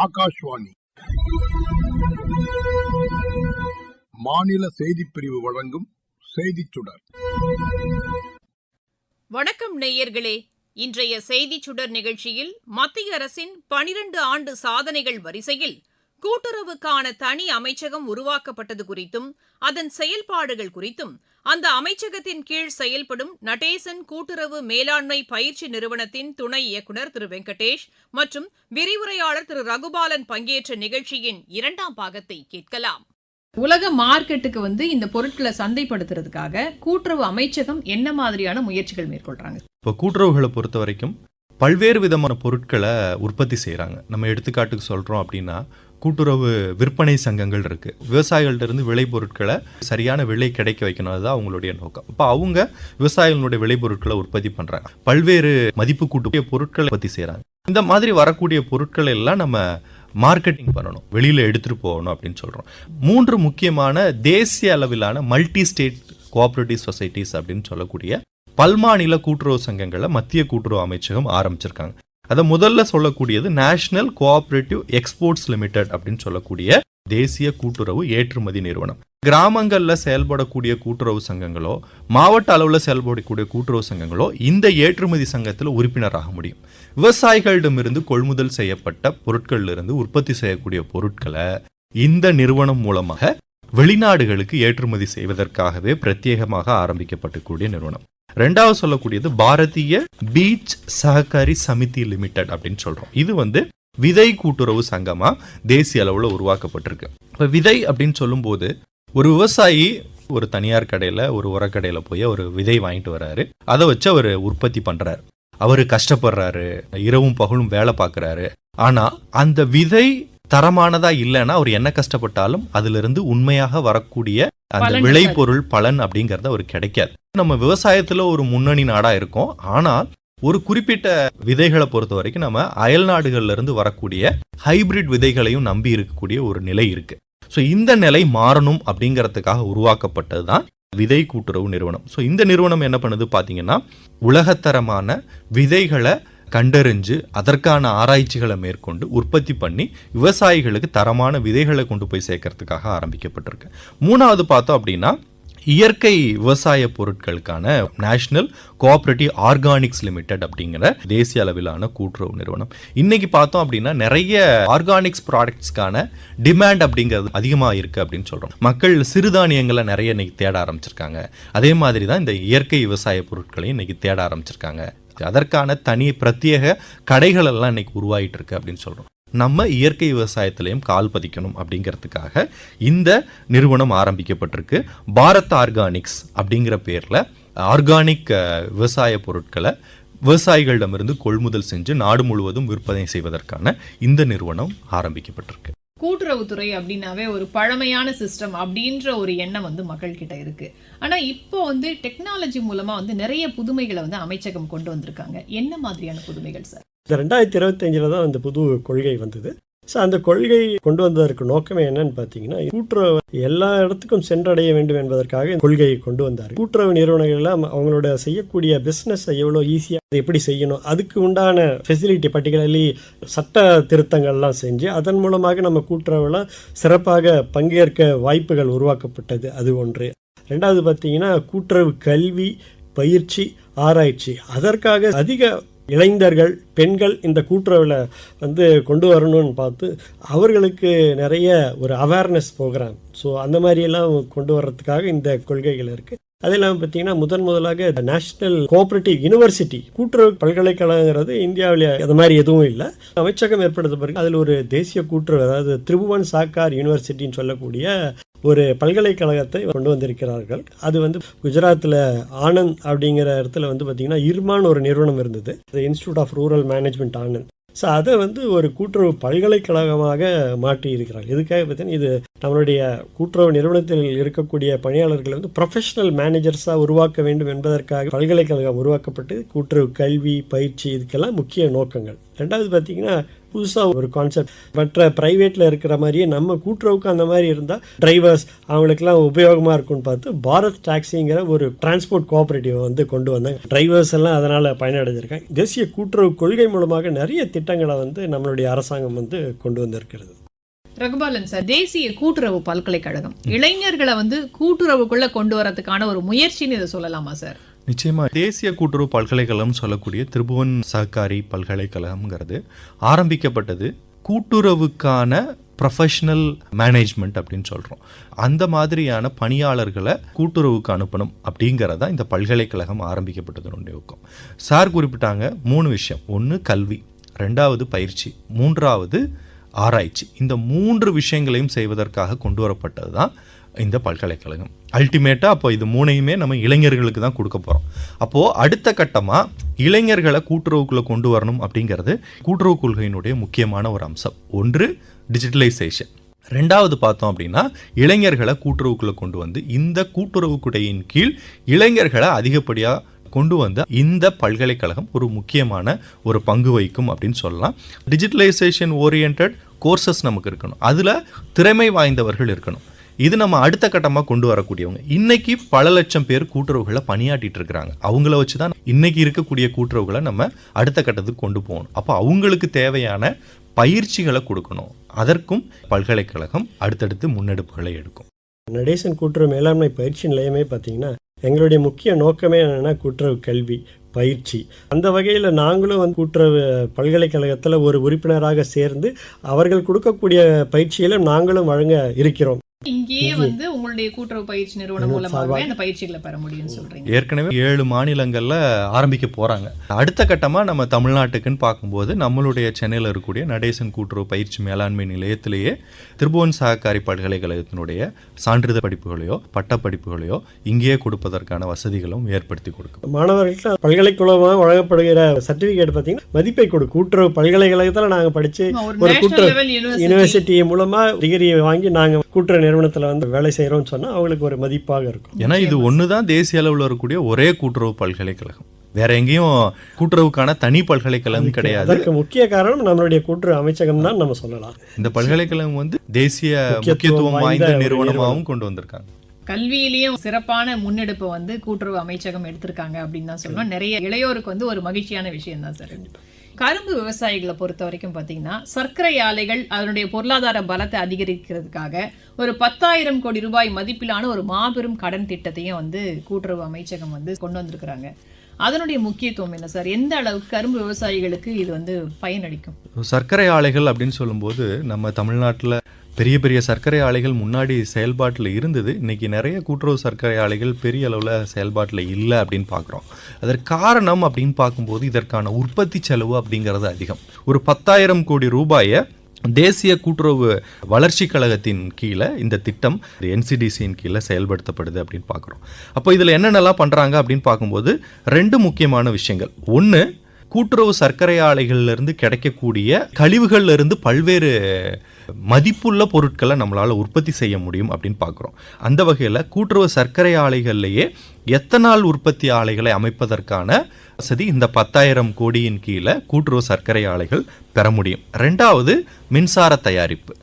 ஆகாஷ்வாணி மாநில செய்திப்பிரிவு வழங்கும் செய்திச் சுடர். வணக்கம் நேயர்களே. இன்றைய செய்திச் சுடர் நிகழ்ச்சியில் மத்திய அரசின் 12 ஆண்டு சாதனைகள் வரிசையில் கூட்டுறவுக்கான தனி அமைச்சகம் உருவாக்கப்பட்டது குறித்தும் அதன் செயல்பாடுகள் குறித்தும் அந்த அமைச்சகத்தின் கீழ் செயல்படும் நடேசன் கூட்டுறவு மேலாண்மை பயிற்சி நிறுவனத்தின் துணை இயக்குநர் திரு வெங்கடேஷ் மற்றும் விரிவுரையாளர் திரு ரகுபாலன் பங்கேற்ற நிகழ்ச்சியின் 2ஆம் பாகத்தை கேட்கலாம். உலக மார்க்கெட்டுக்கு இந்த பொருட்களை சந்தைப்படுத்துறதுக்காக கூட்டுறவு அமைச்சகம் என்ன மாதிரியான முயற்சிகள் மேற்கொள்றாங்க? இப்போ கூட்டுறவுகளை பொறுத்த வரைக்கும் பல்வேறு விதமான பொருட்களை உற்பத்தி செய்கிறாங்க. நம்ம எடுத்துக்காட்டுக்கு சொல்கிறோம் அப்படின்னா, கூட்டுறவு விற்பனை சங்கங்கள் இருக்குது. விவசாயிகள்ட்ட இருந்து விளைபொருட்களை சரியான விலை கிடைக்க வைக்கணும், அதுதான் அவங்களுடைய நோக்கம். இப்போ அவங்க விவசாயிகளுடைய விளைபொருட்களை உற்பத்தி பண்ணுறாங்க. பல்வேறு மதிப்பு கூட்டு பொருட்களை உற்பத்தி செய்கிறாங்க. இந்த மாதிரி வரக்கூடிய பொருட்களை எல்லாம் நம்ம மார்க்கெட்டிங் பண்ணணும், வெளியில் எடுத்துகிட்டு போகணும் அப்படின்னு சொல்கிறோம். 3 முக்கியமான தேசிய அளவிலான மல்டி ஸ்டேட் கோஆபரேட்டிவ் சொசைட்டிஸ் அப்படின்னு சொல்லக்கூடிய பல்மாநில கூட்டுறவு சங்கங்களை மத்திய கூட்டுறவு அமைச்சகம் ஆரம்பிச்சிருக்காங்க. அதை முதல்ல சொல்லக்கூடியது நேஷனல் கோஆபரேட்டிவ் எக்ஸ்போர்ட்ஸ் லிமிடெட் அப்படின்னு சொல்லக்கூடிய தேசிய கூட்டுறவு ஏற்றுமதி நிறுவனம். கிராமங்களில் செயல்படக்கூடிய கூட்டுறவு சங்கங்களோ மாவட்ட அளவில் செயல்படக்கூடிய கூட்டுறவு சங்கங்களோ இந்த ஏற்றுமதி சங்கத்தில் உறுப்பினராக முடியும். விவசாயிகளிடமிருந்து கொள்முதல் செய்யப்பட்ட பொருட்களிலிருந்து உற்பத்தி செய்யக்கூடிய பொருட்களை இந்த நிறுவனம் மூலமாக வெளிநாடுகளுக்கு ஏற்றுமதி செய்வதற்காகவே பிரத்யேகமாக ஆரம்பிக்கப்பட்டக்கூடிய நிறுவனம். 2வது சொல்லக்கூடியது பாரதிய பீச் சஹகாரி சமிதி லிமிடெட் அப்படின்னு சொல்றோம். இது விதை கூட்டுறவு சங்கமா தேசிய அளவுல உருவாக்கப்பட்டிருக்கு. இப்ப விதை அப்படின்னு சொல்லும் போது, ஒரு விவசாயி ஒரு தனியார் கடையில ஒரு உரக்கடையில போய் ஒரு விதை வாங்கிட்டு வர்றாரு. அதை வச்சு அவர் உற்பத்தி பண்றாரு. அவரு கஷ்டப்படுறாரு, இரவும் பகலும் வேலை பார்க்கறாரு. ஆனா அந்த விதை தரமானதா இல்லைன்னா அவர் என்ன கஷ்டப்பட்டாலும் அதுல இருந்து உண்மையாக வரக்கூடிய அந்த விளைபொருள் பலன் அப்படிங்கறது அவருக்கு கிடைக்காது. நம்ம விவசாயத்துல ஒரு முன்னணி நாடா இருக்கோம். ஆனால் ஒரு குறிப்பிட்ட விதைகளை பொறுத்த வரைக்கும் நம்ம அயல் நாடுகள்ல இருந்து வரக்கூடிய ஹைபிரிட் விதைகளையும் நம்பி இருக்கக்கூடிய ஒரு நிலை இருக்கு. ஸோ இந்த நிலை மாறணும் அப்படிங்கறதுக்காக உருவாக்கப்பட்டதுதான் விதை கூட்டுறவு நிறுவனம். ஸோ இந்த நிறுவனம் என்ன பண்ணுது பாத்தீங்கன்னா, உலகத்தரமான விதைகளை கண்டறிஞ்சு அதற்கான ஆராய்ச்சிகளை மேற்கொண்டு உற்பத்தி பண்ணி விவசாயிகளுக்கு தரமான விதைகளை கொண்டு போய் சேர்க்கறதுக்காக ஆரம்பிக்கப்பட்டிருக்கு. 3வது பார்த்தோம் அப்படின்னா, இயற்கை விவசாய பொருட்களுக்கான நேஷனல் கோஆபரேட்டிவ் ஆர்கானிக்ஸ் லிமிடெட் அப்படிங்கிற தேசிய அளவிலான கூட்டுறவு நிறுவனம். இன்னைக்கு பார்த்தோம் அப்படின்னா நிறைய ஆர்கானிக்ஸ் ப்ராடக்ட்ஸ்க்கான டிமாண்ட் அப்படிங்கிறது அதிகமாக இருக்கு அப்படின்னு சொல்றோம். மக்கள் சிறுதானியங்களை நிறைய இன்னைக்கு தேட ஆரம்பிச்சிருக்காங்க. அதே மாதிரி தான் இந்த இயற்கை விவசாய பொருட்களையும் இன்னைக்கு தேட ஆரம்பிச்சிருக்காங்க. அதற்கான தனி பிரத்யேக கடைகள் எல்லாம் இன்னைக்கு உருவாயிட்டு இருக்கு அப்படின்னு சொல்றோம். நம்ம இயற்கை விவசாயத்திலையும் கால் பதிக்கணும் அப்படிங்கிறதுக்காக இந்த நிறுவனம் ஆரம்பிக்கப்பட்டிருக்கு. பாரத் ஆர்கானிக்ஸ் அப்படிங்கிற பேர்ல ஆர்கானிக் விவசாய பொருட்களை விவசாயிகளிடமிருந்து கொள்முதல் செஞ்சு நாடு முழுவதும் விற்பனை செய்வதற்கான இந்த நிறுவனம் ஆரம்பிக்கப்பட்டிருக்கு. கூட்டுறவுத்துறை அப்படின்னாவே ஒரு பழமையான சிஸ்டம் அப்படின்ற ஒரு எண்ணம் மக்கள் கிட்ட இருக்கு. ஆனா இப்போ டெக்னாலஜி மூலமா நிறைய புதுமைகளை அமைச்சகம் கொண்டு வந்திருக்காங்க. என்ன மாதிரியான புதுமைகள் சார்? 2025 தான் அந்த புது கொள்கை வந்தது. ஸோ அந்த கொள்கை கொண்டு வந்ததற்கு நோக்கமே என்னன்னு பார்த்தீங்கன்னா, கூட்டுறவு எல்லா இடத்துக்கும் சென்றடைய வேண்டும் என்பதற்காக கொள்கையை கொண்டு வந்தார். கூட்டுறவு நிறுவனங்கள்லாம் அவங்களோட செய்யக்கூடிய பிஸ்னஸ் எவ்வளோ ஈஸியாக எப்படி செய்யணும், அதுக்கு உண்டான ஃபெசிலிட்டி பர்டிகுலர்லி சட்ட திருத்தங்கள்லாம் செஞ்சு அதன் மூலமாக நம்ம கூட்டுறவுலாம் சிறப்பாக பங்கேற்க வாய்ப்புகள் உருவாக்கப்பட்டது. அது ஒன்று. 2வது பார்த்தீங்கன்னா, கூட்டுறவு கல்வி, பயிற்சி, ஆராய்ச்சி, அதற்காக அதிக இளைஞர்கள், பெண்கள் இந்த கூட்டுறவில் கொண்டு வரணும்னு பார்த்து அவர்களுக்கு நிறைய ஒரு அவேர்னஸ் ப்ரோக்ராம், ஸோ அந்த மாதிரியெல்லாம் கொண்டு வர்றதுக்காக இந்த கொள்கைகள் இருக்குது. அது இல்லாமல் பார்த்தீங்கன்னா, முதலாக நேஷனல் கோஆபரேட்டிவ் யூனிவர்சிட்டி கூட்டுறவு பல்கலைக்கழகங்கிறது இந்தியாவில் அது மாதிரி எதுவும் இல்லை. அமைச்சகம் ஏற்படுத்த பிறகு அதில் ஒரு தேசிய கூட்டுறவு, அதாவது திரிபுவன் சாக்கார் யூனிவர்சிட்டின்னு சொல்லக்கூடிய ஒரு பல்கலைக்கழகத்தை கொண்டு வந்திருக்கிறார்கள். அது குஜராத்தில் ஆனந்த் அப்படிங்கிற இடத்துல பார்த்தீங்கன்னா இர்மான் ஒரு நிறுவனம் இருந்தது, institute of rural management Anand. So அதை ஒரு கூட்டுறவு பல்கலைக்கழகமாக மாற்றி இருக்கிறார்கள். இதுக்காக பார்த்தீங்கன்னா, இது நம்மளுடைய கூட்டுறவு நிறுவனத்தில் இருக்கக்கூடிய பணியாளர்களை ப்ரொஃபஷனல் மேனேஜர்ஸாக உருவாக்க வேண்டும் என்பதற்காக பல்கலைக்கழகம் உருவாக்கப்பட்டு கூட்டுறவு கல்வி, பயிற்சி இதுக்கெல்லாம் முக்கிய நோக்கங்கள். 2வது பார்த்தீங்கன்னா, புதுசாக ஒரு கான்செப்ட். மற்ற ப்ரைவேட்டில் இருக்கிற மாதிரியே நம்ம கூட்டுறவுக்கு அந்த மாதிரி இருந்தால் டிரைவர்ஸ் அவங்களுக்குலாம் உபயோகமாக இருக்கும்னு பார்த்து பாரத் டாக்ஸிங்கிற ஒரு டிரான்ஸ்போர்ட் கோஆபரேட்டிவ் வந்து கொண்டு வந்தாங்க. டிரைவர்ஸ் எல்லாம் அதனால் பயனடைஞ்சிருக்காங்க. தேசிய கூட்டுறவு கொள்கை மூலமாக நிறைய திட்டங்களை வந்து நம்மளுடைய அரசாங்கம் வந்து கொண்டு வந்திருக்கிறது. ரகுபாலன் சார், தேசிய கூட்டுறவு பல்கலைக்கழகம் இளைஞர்களை வந்து கூட்டுறவுக்குள்ள கொண்டு வரதுக்கான ஒரு முயற்சின்னு இதை சொல்லலாமா சார்? நிச்சயமா தேசிய கூட்டுறவு பல்கலைக்கழகம் சொல்லக்கூடிய திரிபுவன் சஹகாரி பல்கலைக்கழகம்ங்கிறது ஆரம்பிக்கப்பட்டது கூட்டுறவுக்கான ப்ரொஃபஷனல் மேனேஜ்மெண்ட் அப்படின்னு சொல்கிறோம். அந்த மாதிரியான பணியாளர்களை கூட்டுறவுக்கு அனுப்பணும் அப்படிங்கிறதா இந்த பல்கலைக்கழகம் ஆரம்பிக்கப்பட்டதனுடைய நோக்கம். சார் குறிப்பிட்டாங்க 3 விஷயம். 1 கல்வி, 2வது பயிற்சி, 3வது ஆராய்ச்சி. இந்த 3 விஷயங்களையும் செய்வதற்காக கொண்டு வரப்பட்டது தான் இந்த பல்கலைக்கழகம். அல்டிமேட்டாக அப்போ இது 3யுமே நம்ம இளைஞர்களுக்கு தான் கொடுக்க போகிறோம். அப்போது அடுத்த கட்டமாக இளைஞர்களை கூட்டுறவுக்குள்ளே கொண்டு வரணும் அப்படிங்கிறது கூட்டுறவு கொள்கையினுடைய முக்கியமான ஒரு அம்சம். 1 டிஜிட்டலைசேஷன், 2வது பார்த்தோம் அப்படின்னா இளைஞர்களை கூட்டுறவுக்குள்ளே கொண்டு வந்து இந்த கூட்டுறவு குடையின் கீழ் இளைஞர்களை அதிகப்படியாக கொண்டு வந்த இந்த பல்கலைக்கழகம் ஒரு முக்கியமான ஒரு பங்கு வகிக்கும் அப்படின்னு சொல்லலாம். டிஜிட்டலைசேஷன் ஓரியன்ட் கோர்சஸ் நமக்கு இருக்கணும், அதில் திறமை வாய்ந்தவர்கள் இருக்கணும். இது நம்ம அடுத்த கட்டமாக கொண்டு வரக்கூடியவங்க. இன்னைக்கு பல லட்சம் பேர் கூட்டுறவுகளை பணியாற்றிட்டு இருக்கிறாங்க. அவங்கள வச்சு தான் இன்னைக்கு இருக்கக்கூடிய கூட்டுறவுகளை நம்ம அடுத்த கட்டத்துக்கு கொண்டு போகணும். அப்போ அவங்களுக்கு தேவையான பயிற்சிகளை கொடுக்கணும். அதற்கும் பல்கலைக்கழகம் அடுத்தடுத்து முன்னெடுப்புகளை எடுக்கும். நடேசன் கூட்டுறவு மேலாண்மை பயிற்சி நிலையமே பார்த்தீங்கன்னா எங்களுடைய முக்கிய நோக்கமே என்னென்னா கூட்டுறவு கல்வி பயிற்சி. அந்த வகையில் நாங்களும் வந்து கூட்டுறவு பல்கலைக்கழகத்தில் ஒரு உறுப்பினராக சேர்ந்து அவர்கள் கொடுக்கக்கூடிய பயிற்சிகளை நாங்களும் வழங்க இருக்கிறோம். இங்கேயே வந்து உங்களுடைய கூட்டுறவு பயிற்சி நிறுவனம் மூலமாக அந்த பயிற்சிகளை பெற முடியும்னு சொல்றீங்க. ஏற்கனவே 7 மாநிலங்கள்ல ஆரம்பிக்க போறாங்க. அடுத்த கட்டமா நம்ம தமிழ்நாட்டுக்குன்னு பார்க்கும்போது நம்மளுடைய சென்னையில் இருக்கக்கூடிய நடேசன் கூட்டுறவு பயிற்சி மேலாண்மை நிலையத்திலேயே திரிபுவன் சஹகாரி பல்கலைக்கழகத்தினுடைய சான்றிதழ் படிப்புகளையோ பட்ட படிப்புகளையோ இங்கேயே கொடுப்பதற்கான வசதிகளும் ஏற்படுத்தி கொடுக்கும். மாணவர்களுக்கு பல்கலைக்கழகமாக வழங்கப்படுகிற சர்டிபிகேட் பார்த்தீங்கன்னா மதிப்பை கொடுக்கும். கூட்டுறவு பல்கலைக்கழகத்தில் நாங்கள் படித்து ஒரு கூட்டுறவு யூனிவர்சிட்டி மூலமாக டிகிரி வாங்கி நாங்கள் கூட்டுறவு நிறுவனத்தில் வந்து வேலை செய்கிறோம்னு சொன்னால் அவங்களுக்கு ஒரு மதிப்பாக இருக்கும். ஏன்னா இது ஒன்று தான் தேசிய அளவில் இருக்கக்கூடிய ஒரே கூட்டுறவு பல்கலைக்கழகம். வேற எங்கேயும் கூட்டுறவுக்கான தனி பல்கலைக்கழகம் கிடையாது. அதற்கு முக்கிய காரணம் நம்மளுடைய கூட்டுறவு அமைச்சகம் தான் நம்ம சொல்லலாம். இந்த பல்கலைக்கழகம் வந்து தேசிய முக்கியத்துவம் வாய்ந்த நிறுவனமாகவும் கொண்டு வந்திருக்காங்க. கல்வியிலையும் சிறப்பான முன்னெடுப்பை வந்து கூட்டுறவு அமைச்சகம் எடுத்திருக்காங்க அப்படின்னு தான் சொல்லணும். நிறைய இளையோருக்கு வந்து ஒரு மகிழ்ச்சியான விஷயம் தான் சார். கரும்பு விவசாயிகளை பொறுத்த வரைக்கும் பார்த்தீங்கன்னா சர்க்கரை ஆலைகள் அதனுடைய பொருளாதார பலத்தை அதிகரிக்கிறதுக்காக ஒரு 10,000 கோடி ரூபாய் மதிப்பிலான ஒரு மாபெரும் கடன் திட்டத்தையும் வந்து கூட்டுறவு அமைச்சகம் வந்து கொண்டு வந்திருக்கிறாங்க. அதனுடைய முக்கியத்துவம் என்ன சார்? எந்த அளவுக்கு கரும்பு விவசாயிகளுக்கு இது வந்து பயனளிக்கும்? சர்க்கரை ஆலைகள் அப்படின்னு சொல்லும்போது நம்ம தமிழ்நாட்டில் பெரிய பெரிய சர்க்கரை ஆலைகள் முன்னாடி செயல்பாட்டில் இருந்தது. இன்றைக்கி நிறைய கூட்டுறவு சர்க்கரை ஆலைகள் பெரிய அளவில் செயல்பாட்டில் இல்லை அப்படின்னு பார்க்குறோம். அதற்கு காரணம் அப்படின்னு பார்க்கும்போது இதற்கான உற்பத்தி செலவு அப்படிங்கிறது அதிகம். ஒரு 10,000 கோடி ரூபாயை தேசிய கூட்டுறவு வளர்ச்சி கழகத்தின் கீழே இந்த திட்டம் NCDCயின் கீழே செயல்படுத்தப்படுது அப்படின்னு பார்க்குறோம். அப்போ இதில் என்னென்னலாம் பண்ணுறாங்க அப்படின்னு பார்க்கும்போது 2 முக்கியமான விஷயங்கள். 1, கூட்டுறவு சர்க்கரை ஆலைகள்லேருந்து கிடைக்கக்கூடிய கழிவுகள்லேருந்து பல்வேறு மதிப்புள்ள பொருட்களை நம்மளால் உற்பத்தி செய்ய முடியும் அப்படின்னு பார்க்குறோம். அந்த வகையில் கூட்டுறவு சர்க்கரை ஆலைகள்லேயே எத்தனால் உற்பத்தி ஆலைகளை அமைப்பதற்கான வசதி இந்த 10,000 கோடியின் கீழே கூட்டுறவு சர்க்கரை ஆலைகள் பெற முடியும். 2வது மின்சார தயாரிப்பு.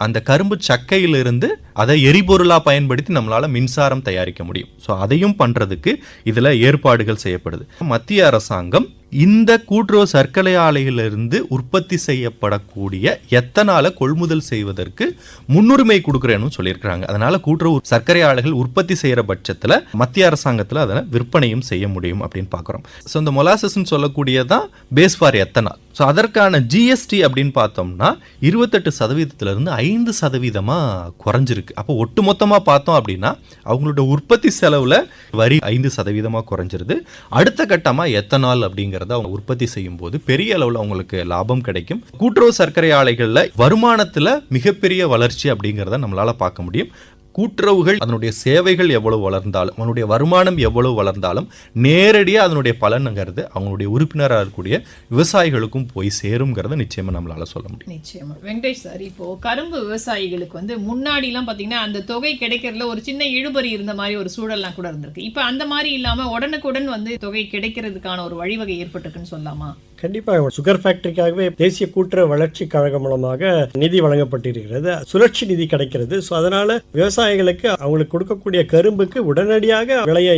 அந்த கரும்பு சக்கையிலிருந்து அதை எரிபொருளாக பயன்படுத்தி நம்மளால் மின்சாரம் தயாரிக்க முடியும். ஸோ அதையும் பண்ணுறதுக்கு இதில் ஏற்பாடுகள் செய்யப்படுது. மத்திய அரசாங்கம் இந்த கூட்டுறவு சர்க்கரை ஆலைகளிலிருந்து உற்பத்தி செய்யப்படக்கூடிய எத்தனால கொள்முதல் செய்வதற்கு முன்னுரிமை கொடுக்குறேன்னு சொல்லியிருக்கிறாங்க. அதனால கூட்டுறவு சர்க்கரை ஆலைகள் உற்பத்தி செய்கிற பட்சத்தில் மத்திய அரசாங்கத்தில் அதை விற்பனையும் செய்ய முடியும் அப்படின்னு பார்க்குறோம். ஸோ இந்த மொலாசஸ்ன்னு சொல்லக்கூடியதான் பேஸ் ஃபார் எத்தனால். ஸோ அதற்கான GST அப்படின்னு பார்த்தோம்னா 28% 5% குறைஞ்சிருக்கு. அப்போ ஒட்டுமொத்தமாக பார்த்தோம் அப்படின்னா அவங்களோட உற்பத்தி செலவில் வரி 5% குறைஞ்சிருது. அடுத்த கட்டமாக எத்தனால் அப்படிங்கிறத அவங்க உற்பத்தி செய்யும் போது பெரிய அளவில் அவங்களுக்கு லாபம் கிடைக்கும். கூட்டுறவு சர்க்கரை ஆலைகளில் வருமானத்தில் மிகப்பெரிய வளர்ச்சி அப்படிங்கிறத நம்மளால் பார்க்க முடியும். கூட்டுறவுகள் அதனுடைய சேவைகள் எவ்வளவு வளர்ந்தாலும் அதனுடைய வருமானம் எவ்வளவு வளர்ந்தாலும் நேரடியாக அதனுடைய பலனுங்கிறது அவங்களுடைய உறுப்பினராக இருக்கக்கூடிய விவசாயிகளுக்கும் போய் சேருங்கிறத நிச்சயமா நம்மளால சொல்ல முடியும். நிச்சயமா. வெங்கடேஷ் சார், இப்போ கரும்பு விவசாயிகளுக்கு வந்து முன்னாடிலாம் பார்த்தீங்கன்னா அந்த தொகை கிடைக்கிறதுல ஒரு சின்ன இழுபறி இருந்த மாதிரி ஒரு சூழல்லாம் கூட இருந்திருக்கு. இப்போ அந்த மாதிரி இல்லாமல் உடனுக்குடன் வந்து தொகை கிடைக்கிறதுக்கான ஒரு வழிவகை ஏற்பட்டிருக்குன்னு சொல்லலாமா? கண்டிப்பாக சுகர் ஃபேக்டரிக்காகவே தேசிய கூட்டுறவு வளர்ச்சி கழகம் மூலமாக நிதி வழங்கப்பட்டிருக்கிறது, சுழற்சி நிதி கிடைக்கிறது. ஸோ அதனால விவசாயிகளுக்கு அவங்களுக்கு கொடுக்கக்கூடிய கரும்புக்கு உடனடியாக விலையை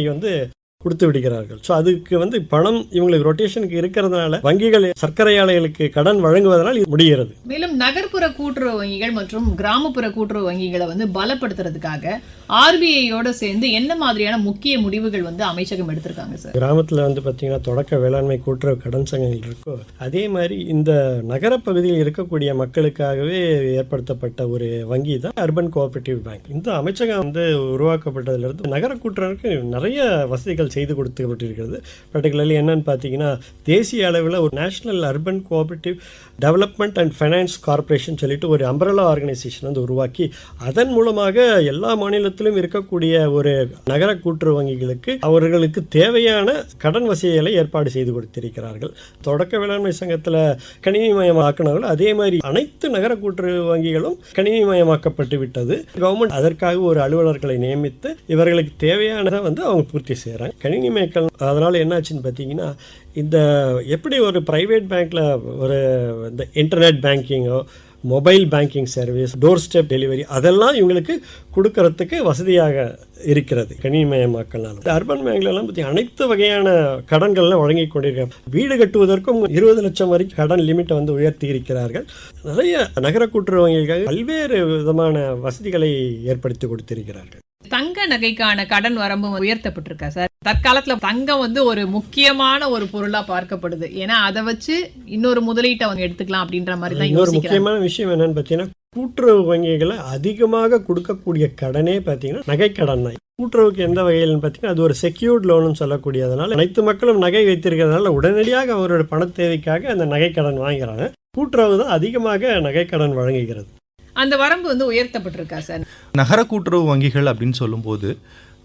கொடுத்து விடுகிறார்கள். ஸோ அதுக்கு பணம் இவங்களுக்கு ரொட்டேஷனுக்கு இருக்கிறதுனால வங்கிகள் சர்க்கரை ஆலைகளுக்கு கடன் வழங்குவதனால் இது முடிகிறது. மேலும் நகர்ப்புற கூட்டுறவு வங்கிகள் மற்றும் கிராமப்புற கூட்டுறவு வங்கிகளை பலப்படுத்துறதுக்காக ஆர்பிஐயோட சேர்ந்து என்ன மாதிரியான முக்கிய முடிவுகள் அமைச்சகம் எடுத்திருக்காங்க சார்? கிராமத்தில் பார்த்தீங்கன்னா தொடக்க வேளாண்மை கூட்டுறவு கடன் சங்கங்கள் இருக்கோ அதே மாதிரி இந்த நகரப்பகுதியில் இருக்கக்கூடிய மக்களுக்காகவே ஏற்படுத்தப்பட்ட ஒரு வங்கி தான் அர்பன் கோஆபரேட்டிவ் பேங்க். இந்த அமைச்சகம் உருவாக்கப்பட்டதிலிருந்து நகர கூட்டுறவுக்கு நிறைய வசதிகள் செய்து கொடுக்கப்பட்டிருக்கிறது. பர்டிகுலர்லி என்னன்னு பார்த்தீங்கன்னா தேசிய அளவில் ஒரு national urban cooperative development and finance corporation சொல்லிட்டு ஒரு அம்பரலா ஆர்கனைசேஷன் உருவாக்கி அதன் மூலமாக எல்லா மாநிலத்திலும் இருக்கக்கூடிய ஒரு நகர கூட்டுறவு வங்கிகளுக்கு அவர்களுக்கு தேவையான கடன் வசதிகளை ஏற்பாடு செய்து கொடுத்திருக்கிறார்கள். தொடக்க வேளாண்மை சங்கத்தில் கணினிமயமாக்கினார்கள், அதே மாதிரி அனைத்து நகர கூட்டுறவு வங்கிகளும் கணினிமயமாக்கப்பட்டு விட்டது. கவர்மெண்ட் அதற்காக ஒரு அலுவலர்களை நியமித்து இவர்களுக்கு தேவையானதை அவங்க பூர்த்தி செய்கிறாங்க. கணினிமயக்கம் அதனால் என்னாச்சுன்னு பார்த்தீங்கன்னா இந்த எப்படி ஒரு ப்ரைவேட் பேங்க்கில் ஒரு இந்த இன்டர்நெட் பேங்கிங்கோ mobile banking service doorstep delivery அதெல்லாம் இவங்களுக்கு கொடுக்கறதுக்கு வசதியாக இருக்கிறது கணினிமயமாக்கலால். அர்பன் பேங்க்லாம் பற்றி அனைத்து வகையான கடன்கள்லாம் வழங்கி கொண்டிருக்கிறார். வீடு கட்டுவதற்கும் 20 லட்சம் வரைக்கும் கடன் லிமிட்டை உயர்த்தி இருக்கிறார்கள். நிறைய நகர கூட்டுறவு வங்கிகளுக்காக பல்வேறு விதமான வசதிகளை ஏற்படுத்தி கொடுத்திருக்கிறார்கள். தங்க நகைக்கான கடன் வரம்பு உயர்த்தப்பட்டிருக்கா சார்? தற்காலத்துல தங்கம் ஒரு முக்கியமான ஒரு பொருளா பார்க்கப்படுது. ஏன்னா அதை வச்சு இன்னொரு முதலீட்டை எடுத்துக்கலாம் அப்படின்ற மாதிரி தான் இன்னொரு முக்கியமான விஷயம் என்னன்னு பார்த்தீங்கன்னா கூட்டுறவு வங்கிகளை அதிகமாக கொடுக்கக்கூடிய கடனே பார்த்தீங்கன்னா நகைக்கடன் தான். கூட்டுறவுக்கு எந்த வகையில்னு பார்த்தீங்கன்னா அது ஒரு செக்யூர்ட் லோன்னு சொல்லக்கூடியதுனால அனைத்து மக்களும் நகை வைத்திருக்கிறதுனால உடனடியாக அவரோட பண தேவைக்காக அந்த நகைக்கடன் வாங்குறாங்க. கூட்டுறவு தான் அதிகமாக நகைக்கடன் வழங்குகிறது. அந்த வரம்பு உயர்த்தப்பட்டிருக்கா சார்? நகர கூட்டுறவு வங்கிகள் அப்படின்னு சொல்லும்போது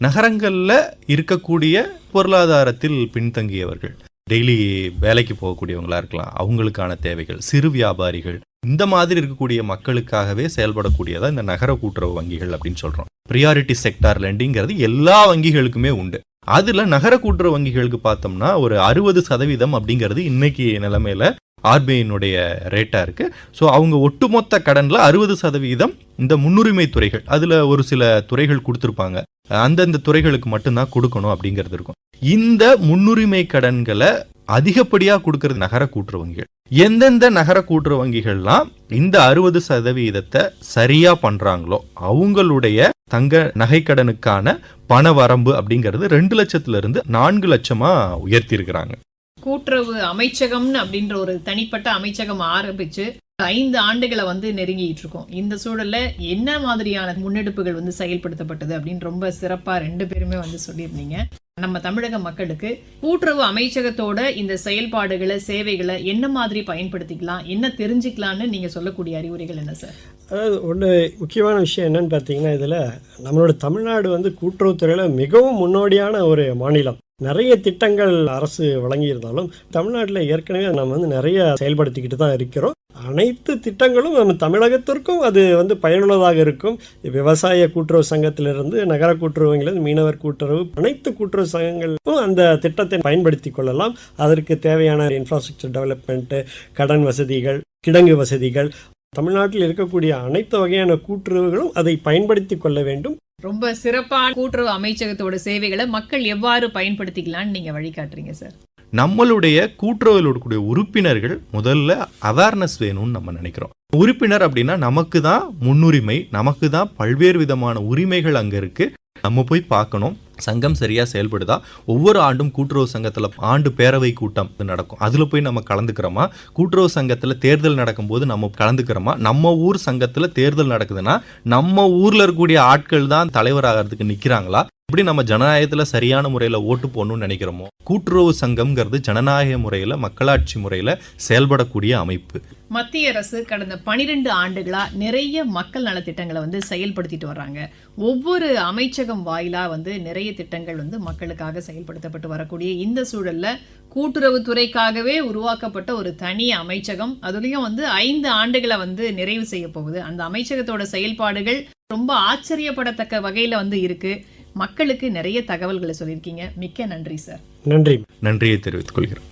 நகரங்களில் இருக்கக்கூடிய பொருளாதாரத்தில் பின்தங்கியவர்கள், டெய்லி வேலைக்கு போகக்கூடியவங்களா இருக்கலாம், அவங்களுக்கான தேவைகள், சிறு வியாபாரிகள், இந்த மாதிரி இருக்கக்கூடிய மக்களுக்காகவே செயல்படக்கூடியதா இந்த நகர கூட்டுறவு வங்கிகள் அப்படின்னு சொல்றோம். ப்ரியாரிட்டி செக்டார் லெண்டிங்கிறது எல்லா வங்கிகளுக்குமே உண்டு. அதுல நகர கூட்டுறவு வங்கிகளுக்கு பார்த்தோம்னா ஒரு 60% அப்படிங்கிறது இன்னைக்கு நிலைமையில ஆர்பிஐனுடைய ரேட்டா இருக்கு. ஸோ அவங்க ஒட்டுமொத்த கடன்ல 60% இந்த முன்னுரிமை துறைகள், அதுல ஒரு சில துறைகள் கொடுத்துருப்பாங்க, அந்தந்த துறைகளுக்கு மட்டும்தான் கொடுக்கணும் அப்படிங்கிறது இருக்கும். இந்த முன்னுரிமை கடன்களை அதிகப்படியா கொடுக்கறது நகர கூட்டுறவு வங்கிகள். எந்தெந்த நகர கூட்டுறவு வங்கிகள்லாம் இந்த 60% சரியா பண்றாங்களோ அவங்களுடைய தங்க நகைக்கடனுக்கான பண வரம்பு அப்படிங்கிறது 2 லட்சத்திலிருந்து 4 லட்சமா உயர்த்தி இருக்கிறாங்க. கூட்டுறவு அமைச்சகம்னு அப்படின்ற ஒரு தனிப்பட்ட அமைச்சகம் ஆரம்பிச்சு 5 ஆண்டுகளை நெருங்கிட்டு இருக்கோம். இந்த சூழல்ல என்ன மாதிரியான முன்னெடுப்புகள் செயல்படுத்தப்பட்டது அப்படின்னு ரொம்ப சிறப்பா 2 பேருமே சொல்லியிருந்தீங்க. நம்ம தமிழக மக்களுக்கு கூட்டுறவு அமைச்சகத்தோட இந்த செயல்பாடுகளை சேவைகளை என்ன மாதிரி பயன்படுத்திக்கலாம், என்ன தெரிஞ்சுக்கலாம்னு நீங்க சொல்லக்கூடிய அறிவுரைகள் என்ன சார்? அதாவது ஒன்று முக்கியமான விஷயம் என்னன்னு பார்த்தீங்கன்னா இதில் நம்மளோட தமிழ்நாடு கூட்டுறவுத்துறையில் மிகவும் முன்னோடியான ஒரு மாநிலம். நிறைய திட்டங்கள் அரசு வழங்கியிருந்தாலும் தமிழ்நாட்டில் ஏற்கனவே நம்ம நிறைய செயல்படுத்திக்கிட்டு தான் இருக்கிறோம். அனைத்து திட்டங்களும் நம்ம தமிழகத்திற்கும் அது பயனுள்ளதாக இருக்கும். விவசாய கூட்டுறவு சங்கத்திலிருந்து நகர கூட்டுறவுங்களிலிருந்து மீனவர் கூட்டுறவு அனைத்து கூட்டுறவு சங்கங்களும் அந்த திட்டத்தை பயன்படுத்தி கொள்ளலாம். அதற்கு தேவையான இன்ஃப்ராஸ்ட்ரக்சர் டெவலப்மெண்ட், கடன் வசதிகள், கிடங்கு வசதிகள், தமிழ்நாட்டில் இருக்கக்கூடிய அனைத்து வகையான கூட்டுறவுகளும் அதை பயன்படுத்தி கொள்ள வேண்டும். ரொம்ப சிறப்பான கூட்டுறவு அமைச்சகத்தோட சேவைகளை மக்கள் எவ்வாறு பயன்படுத்திக்கலாம்னு நீங்க வழிகாட்டுறீங்க சார்? நம்மளுடைய கூட்டுறவில் இருக்கக்கூடிய உறுப்பினர்கள் முதல்ல அவேர்னஸ் வேணும்னு நம்ம நினைக்கிறோம். உறுப்பினர் அப்படின்னா நமக்கு தான் முன்னுரிமை, நமக்கு தான் பல்வேறு விதமான உரிமைகள் அங்க இருக்கு. நம்ம போய் பார்க்கணும் சங்கம் சரியா செயல்படுதா. ஒவ்வொரு ஆண்டும் கூட்டுறவு சங்கத்துல ஆண்டு பேரவை கூட்டம் நடக்கும், அதுல போய் நம்ம கலந்துக்கிறோமா? கூட்டுறவு சங்கத்துல தேர்தல் நடக்கும்போது நம்ம கலந்துக்கிறோமா? நம்ம ஊர் சங்கத்துல தேர்தல் நடக்குதுன்னா நம்ம ஊர்ல இருக்கக்கூடிய ஆட்கள் தான் தலைவராகிறதுக்கு நிக்கிறாங்களா? இப்படி நம்ம ஜனநாயகத்துல சரியான முறையில ஓட்டு போடணும்னு நினைக்கிறோமோ? கூட்டுறவு சங்கம்ங்கிறது ஜனநாயக முறையில மக்களாட்சி முறையில செயல்படக்கூடிய அமைப்பு. மத்திய அரசு கடந்த 12 ஆண்டுகளா நிறைய மக்கள் நலத்திட்டங்களை செயல்படுத்திட்டு வர்றாங்க. ஒவ்வொரு அமைச்சகம் வாயிலா நிறைய திட்டங்கள் மக்களுக்காக செயல்படுத்தப்பட்டு வரக்கூடிய இந்த சூழல்ல கூட்டுறவுத்துறைக்காகவே உருவாக்கப்பட்ட ஒரு தனி அமைச்சகம், அதுலயும் 5 ஆண்டுகளை நிறைவு செய்ய போகுது. அந்த அமைச்சகத்தோட செயல்பாடுகள் ரொம்ப ஆச்சரியப்படத்தக்க வகையில இருக்கு. மக்களுக்கு நிறைய தகவல்களை சொல்லியிருக்கீங்க. மிக்க நன்றி சார். நன்றி. நன்றியை தெரிவித்துக் கொள்கிறேன்.